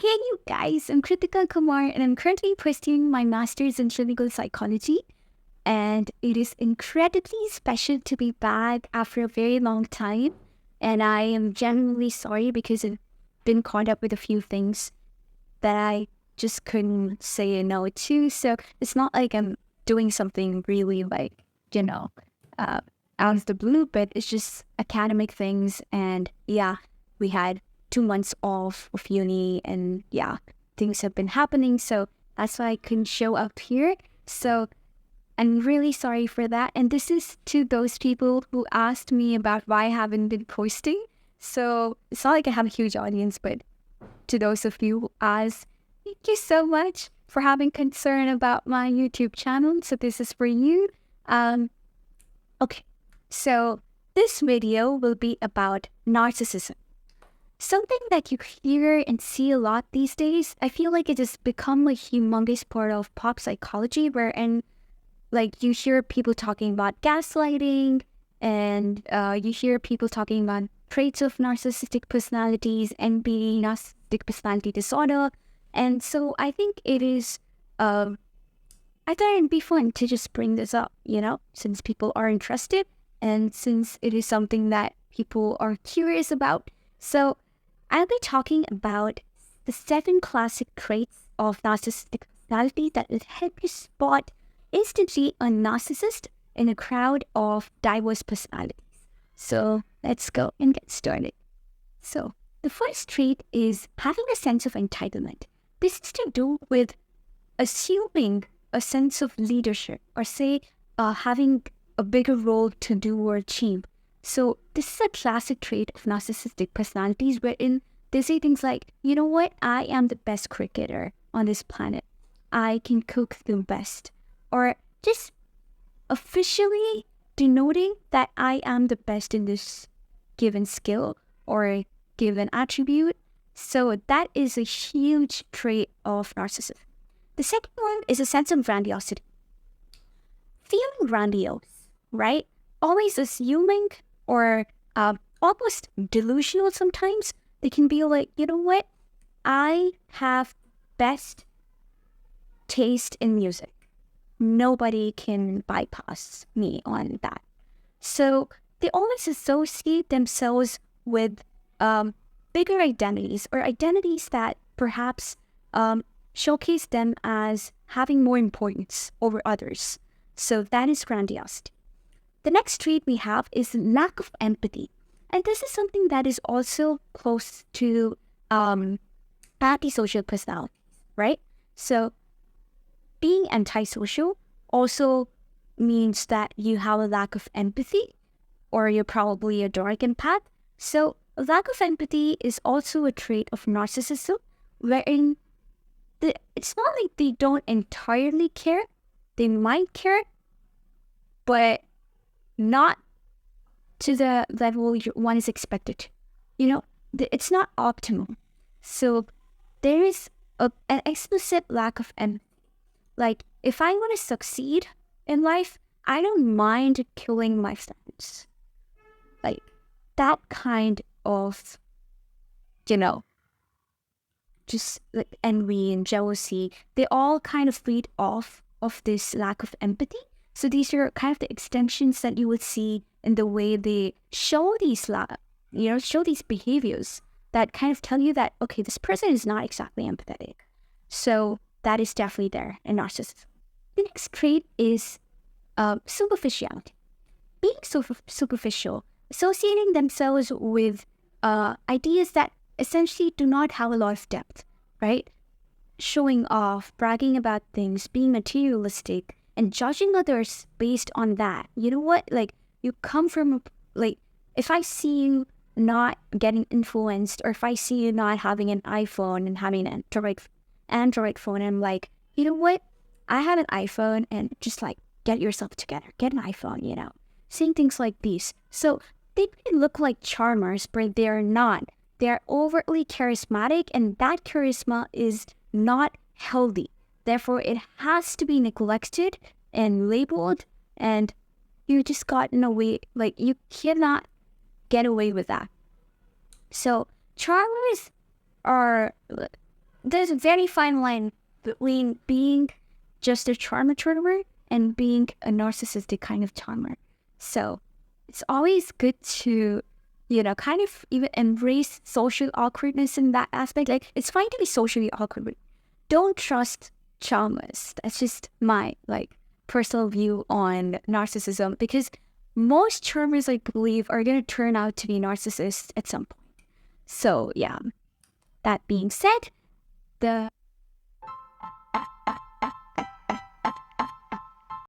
Hey, you guys, I'm Kritika Kumar and I'm currently pursuing my master's in clinical psychology. And it is incredibly special to be back after a very long time. And I am genuinely sorry because I've been caught up with a few things that I just couldn't say no to. So it's not like I'm doing something really you know, uh, out of the blue, but it's just academic things. And yeah, we had 2 months off of uni and yeah, things have been happening. So that's why I couldn't show up here. So I'm really sorry for that. And this is to those people who asked me about why I haven't been posting. So it's not like I have a huge audience, but to those of you who asked, thank you so much for having concern about my YouTube channel. So this is for you. Okay, so this video will be about narcissism. Something that you hear and see a lot these days. I feel like it has become a humongous part of pop psychology, wherein like you hear people talking about gaslighting, and you hear people talking about traits of narcissistic personalities, NPD, narcissistic personality disorder. And so I think it is, I thought it'd be fun to just bring this up, since people are interested and since it is something that people are curious about. So I'll be talking about the 7 classic traits of narcissistic personality that will help you spot instantly a narcissist in a crowd of diverse personalities. So let's go and get started. So the first trait is having a sense of entitlement. This is to do with assuming a sense of leadership, or say having a bigger role to do or achieve. So this is a classic trait of narcissistic personalities wherein they say things like, you know what, I am the best cricketer on this planet. I can cook the best. Or just officially denoting that I am the best in this given skill or given attribute. So that is a huge trait of narcissism. The second one is a sense of grandiosity. Feeling grandiose, right? Always assuming or almost delusional sometimes. They can be like, you know what? I have best taste in music. Nobody can bypass me on that. So they always associate themselves with bigger identities, or identities that perhaps showcase them as having more importance over others. So that is grandiosity. The next trait we have is lack of empathy. And this is something that is also close to antisocial personalities, right? So being antisocial also means that you have a lack of empathy, or you're probably a dark empath. So a lack of empathy is also a trait of narcissism, wherein it's not like they don't entirely care. They might care, but not to the level one is expected to. It's not optimal. So there is an explicit lack of empathy. Like, if I want to succeed in life, I don't mind killing my friends. Like, that kind of, just like envy and jealousy, they all kind of feed off of this lack of empathy. So these are kind of the extensions that you would see in the way they show these behaviors that kind of tell you that, okay, this person is not exactly empathetic. So that is definitely there in narcissism. The next trait is superficiality. Being superficial, associating themselves with ideas that essentially do not have a lot of depth, right? Showing off, bragging about things, being materialistic, and judging others based on that. You know what? Like, you come from, if I see you not getting influenced, or if I see you not having an iPhone and having an Android phone, I'm like, you know what? I have an iPhone, and just like, get yourself together. Get an iPhone, saying things like these. So they may look like charmers, but they're not. They're overtly charismatic, and that charisma is not healthy. Therefore, it has to be neglected and labeled, and you just gotten away, you cannot get away with that. So charmers are there's a very fine line between being just a charmer and being a narcissistic kind of charmer. So it's always good to, kind of even embrace social awkwardness in that aspect. Like, it's fine to be socially awkward, but don't trust charmers. That's just my, personal view on narcissism, because most charmers, I believe, are going to turn out to be narcissists at some point. So, yeah. That being said, the